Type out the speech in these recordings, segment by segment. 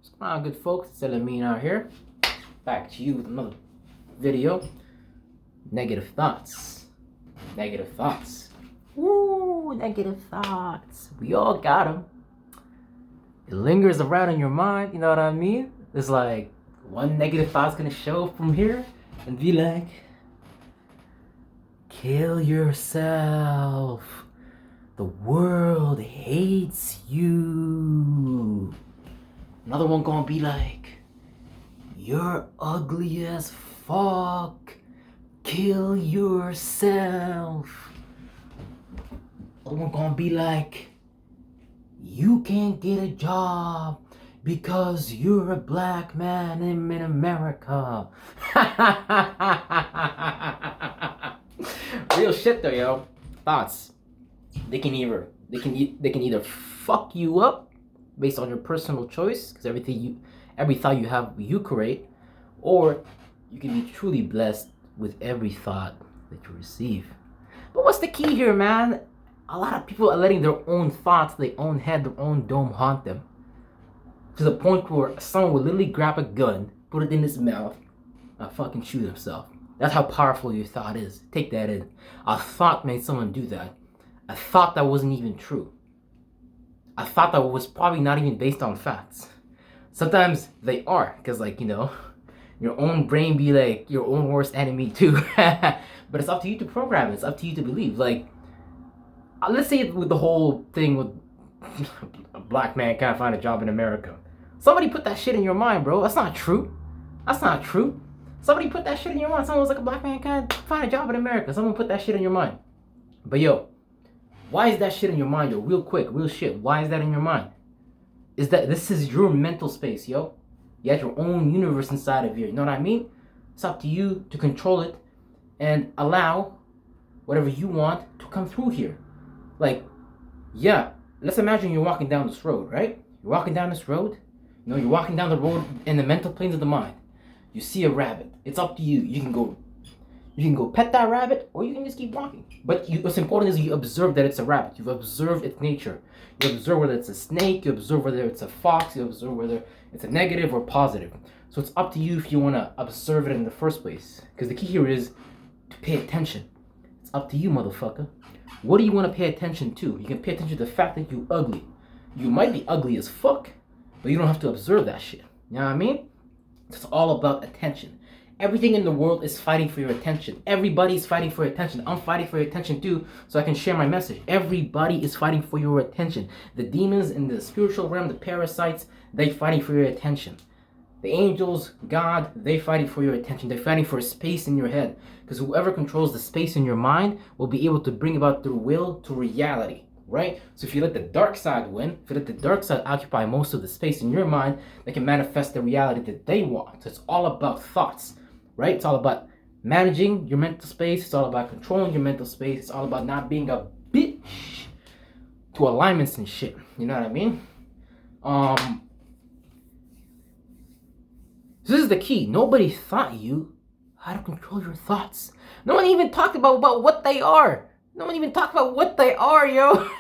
What's going on, good folks? It's Elamin out here. Back to you with another video. Negative thoughts. Negative thoughts. Woo, negative thoughts. We all got them. It lingers around in your mind, you know what I mean? It's like one negative thought's gonna show up from here and be like, kill yourself. The world hates you. Another one gonna be like, you're ugly as fuck. Kill yourself. Another one gonna be like, you can't get a job because you're a black man in America. Real shit though, yo. Thoughts. They can either fuck you up based on your personal choice, because every thought you have you create, or you can be truly blessed with every thought that you receive. But what's the key here, man? A lot of people are letting their own thoughts, their own head, their own dome haunt them, to the point where someone will literally grab a gun, put it in his mouth, and fucking shoot himself. That's how powerful your thought is. Take that in. A thought made someone do that. A thought that wasn't even true. A thought that was probably not even based on facts. Sometimes they are, because your own brain be like your own worst enemy too. But it's up to you to program it. It's up to you to believe. Like, let's say with the whole thing with a black man can't find a job in America. Somebody put that shit in your mind, bro. That's not true. That's not true. Somebody put that shit in your mind. Someone was like, a black man can't find a job in America. Someone put that shit in your mind. But yo, why is that shit in your mind, yo? Real quick, real shit. Why is that in your mind? Is that this is your mental space, yo? You have your own universe inside of you. You know what I mean? It's up to you to control it and allow whatever you want to come through here. Like, yeah, let's imagine you're walking down this road, right? You're walking down this road. You're walking down the road in the mental planes of the mind. You see a rabbit. It's up to you. You can go pet that rabbit, or you can just keep walking. But what's important is you observe that it's a rabbit. You've observed its nature. You observe whether it's a snake. You observe whether it's a fox. You observe whether it's a negative or positive. So it's up to you if you want to observe it in the first place. Because the key here is to pay attention. It's up to you, motherfucker. What do you want to pay attention to? You can pay attention to the fact that you're ugly. You might be ugly as fuck, but you don't have to observe that shit. You know what I mean? It's all about attention. Everything in the world is fighting for your attention. Everybody's fighting for your attention. I'm fighting for your attention too, so I can share my message. Everybody is fighting for your attention. The demons in the spiritual realm, the parasites, they fighting for your attention. The angels, God, they fighting for your attention. They're fighting for a space in your head. Because whoever controls the space in your mind will be able to bring about their will to reality. Right? So if you let the dark side win, if you let the dark side occupy most of the space in your mind, they can manifest the reality that they want. So it's all about thoughts. Right? It's all about managing your mental space. It's all about controlling your mental space. It's all about not being a bitch to alignments and shit. You know what I mean? This is the key. Nobody taught you how to control your thoughts. No one even talked about what they are. No one even talked about what they are, yo.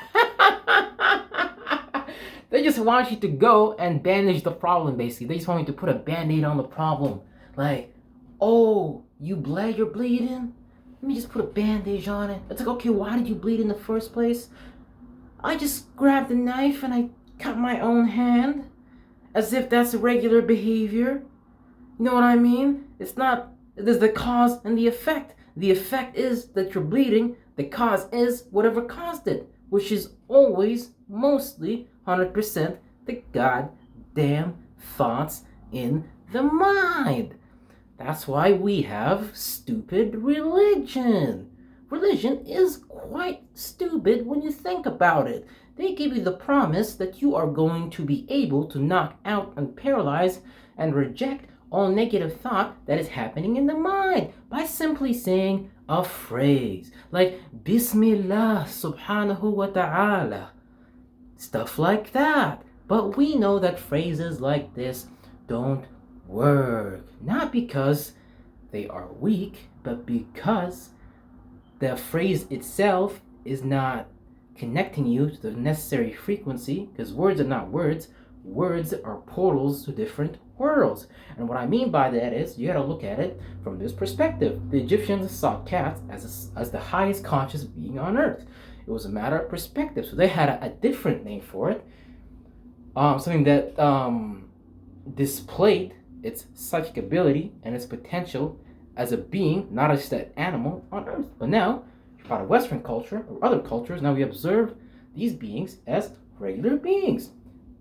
They just want you to go and bandage the problem, basically. They just want you to put a band-aid on the problem. Like, oh, you're bleeding? Let me just put a bandage on it. It's like, okay, why did you bleed in the first place? I just grabbed a knife and I cut my own hand. As if that's regular behavior. You know what I mean? It's not, there's the cause and the effect. The effect is that you're bleeding. The cause is whatever caused it, which is always, mostly, 100% the goddamn thoughts in the mind. That's why we have stupid religion. Religion is quite stupid when you think about it. They give you the promise that you are going to be able to knock out and paralyze and reject all negative thought that is happening in the mind by simply saying a phrase like Bismillah subhanahu wa ta'ala. Stuff like that. But we know that phrases like this don't work. Not because they are weak, but because the phrase itself is not connecting you to the necessary frequency, because words are not words. words are portals to different worlds. And what I mean by that is you got to look at it from this perspective. The Egyptians saw cats as the highest conscious being on earth. It was a matter of perspective. So they had a different name for it. Something that displayed its psychic ability and its potential as a being, not as an animal on earth. But now, part of Western culture or other cultures, now we observe these beings as regular beings,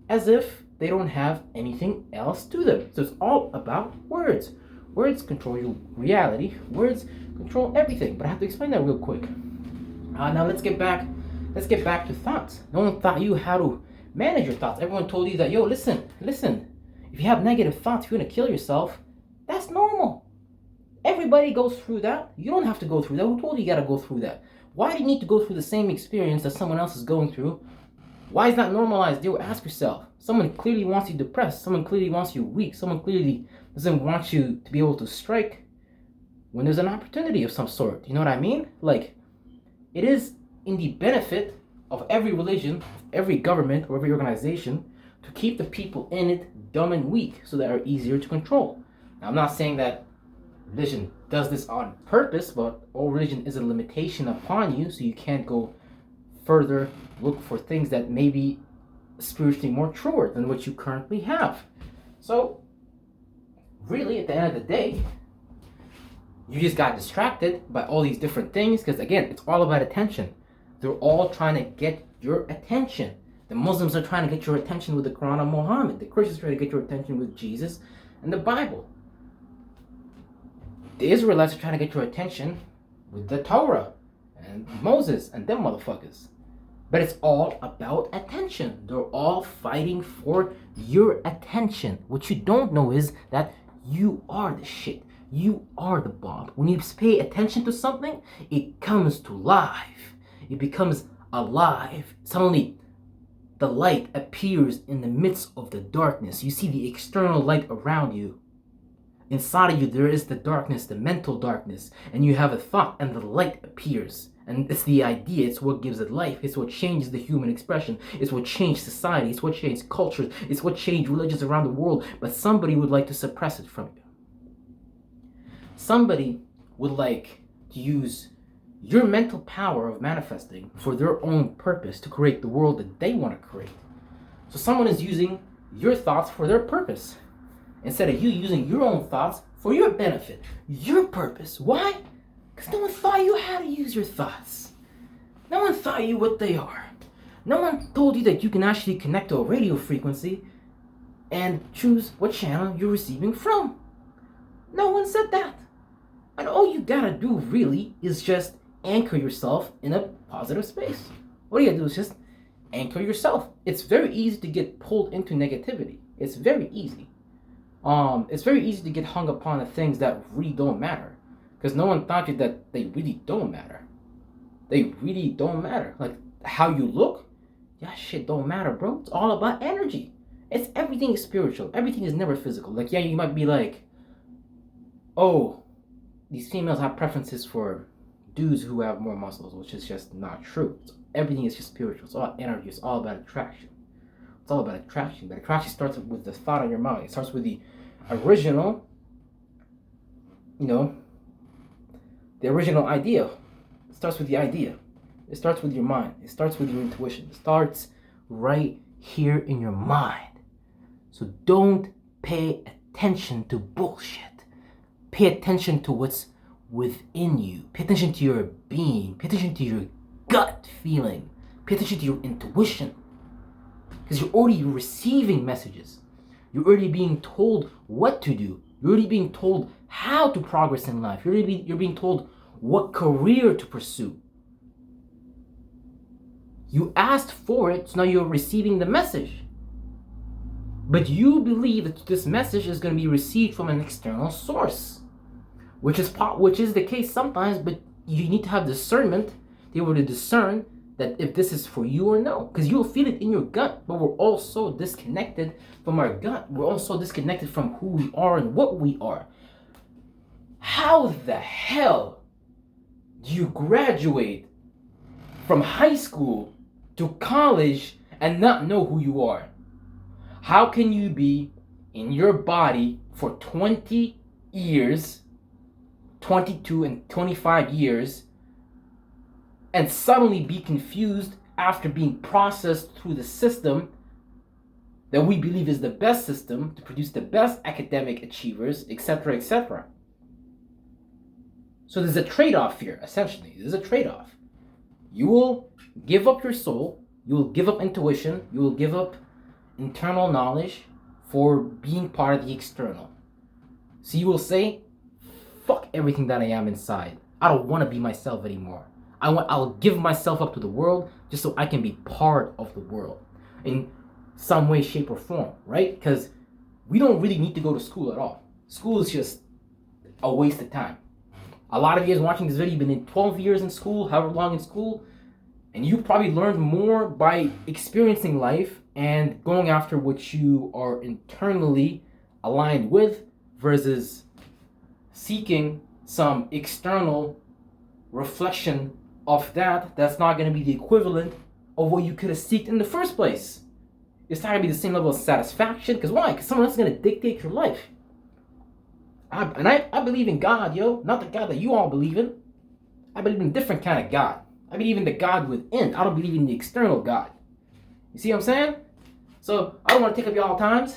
as if they don't have anything else to them. So it's all about words. Words control your reality. Words control everything. But I have to explain that real quick. Now let's get back to thoughts. No one taught you how to manage your thoughts. Everyone told you that, yo, listen. If you have negative thoughts, you're gonna kill yourself. That's normal. Everybody goes through that. You don't have to go through that. Who told you gotta go through that? Why do you need to go through the same experience that someone else is going through? Why is that normalized? You ask yourself. Someone clearly wants you depressed. Someone clearly wants you weak. Someone clearly doesn't want you to be able to strike when there's an opportunity of some sort. You know what I mean? Like, it is in the benefit of every religion, every government, or every organization to keep the people in it dumb and weak so that are easier to control. Now, I'm not saying that religion does this on purpose, but all religion is a limitation upon you, so you can't go further look for things that may be spiritually more truer than what you currently have. So, really, at the end of the day, you just got distracted by all these different things because, again, it's all about attention. They're all trying to get your attention. The Muslims are trying to get your attention with the Quran and Muhammad. The Christians are trying to get your attention with Jesus and the Bible. The Israelites are trying to get your attention with the Torah and Moses and them motherfuckers. But it's all about attention. They're all fighting for your attention. What you don't know is that you are the shit. You are the bomb. When you pay attention to something, it comes to life. It becomes alive. Suddenly, the light appears in the midst of the darkness. You see the external light around you. Inside of you, there is the darkness, the mental darkness. And you have a thought, and the light appears. And it's the idea. It's what gives it life. It's what changes the human expression. It's what changed society. It's what changed cultures. It's what changed religions around the world. But somebody would like to suppress it from you. Somebody would like to use your mental power of manifesting for their own purpose to create the world that they want to create. So someone is using your thoughts for their purpose instead of you using your own thoughts for your benefit, your purpose. Why? Because no one taught you how to use your thoughts. No one taught you what they are. No one told you that you can actually connect to a radio frequency and choose what channel you're receiving from. No one said that. And all you gotta do really is just anchor yourself in a positive space. What you gotta do is just anchor yourself. It's very easy to get pulled into negativity. It's very easy. It's very easy to get hung upon the things that really don't matter. Because no one taught you that they really don't matter. They really don't matter. Like how you look, that shit don't matter, bro. It's all about energy. It's everything is spiritual. Everything is never physical. Like, yeah, you might be like, oh, these females have preferences for dudes who have more muscles, which is just not true. Everything is just spiritual. It's all energy. It's all about attraction. It's all about attraction. But attraction starts with the thought in your mind. It starts with the original, the original idea. It starts with the idea. It starts with your mind. It starts with your intuition. It starts right here in your mind. So don't pay attention to bullshit. Pay attention to what's within you. Pay attention to your being. Pay attention to your gut feeling. Pay attention to your intuition. Because you're already receiving messages. You're already being told what to do. You're already being told how to progress in life. You're being told what career to pursue. You asked for it, so now you're receiving the message. But you believe that this message is going to be received from an external source. Which is the case sometimes, but you need to have discernment to be able to discern that if this is for you or no. Because you'll feel it in your gut, but we're all so disconnected from our gut. We're all so disconnected from who we are and what we are. How the hell do you graduate from high school to college and not know who you are? How can you be in your body for 20 years, 22 and 25 years, and suddenly be confused after being processed through the system that we believe is the best system to produce the best academic achievers, etc., etc.? So there's a trade-off here, essentially. There's a trade-off. You will give up your soul, you will give up intuition, you will give up internal knowledge for being part of the external. So you will say, fuck everything that I am inside. I don't want to be myself anymore. I'll give myself up to the world just so I can be part of the world in some way, shape, or form, right? Because we don't really need to go to school at all. School is just a waste of time. A lot of you guys watching this video, you've been in 12 years in school, however long in school, and you probably learned more by experiencing life and going after what you are internally aligned with versus seeking some external reflection of that's not going to be the equivalent of what you could have sought in the first place. It's not going to be the same level of satisfaction. Because why? Because someone else is going to dictate your life. I believe in God, yo. Not the God that you all believe in. I believe in a different kind of God. I believe in the God within. I don't believe in the external God. You see what I'm saying? So I don't want to take up y'all times.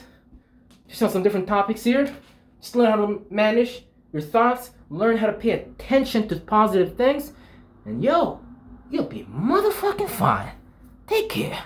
Just on some different topics here. Just learn how to manage your thoughts. Learn how to pay attention to positive things. And yo, you'll be motherfucking fine. Take care.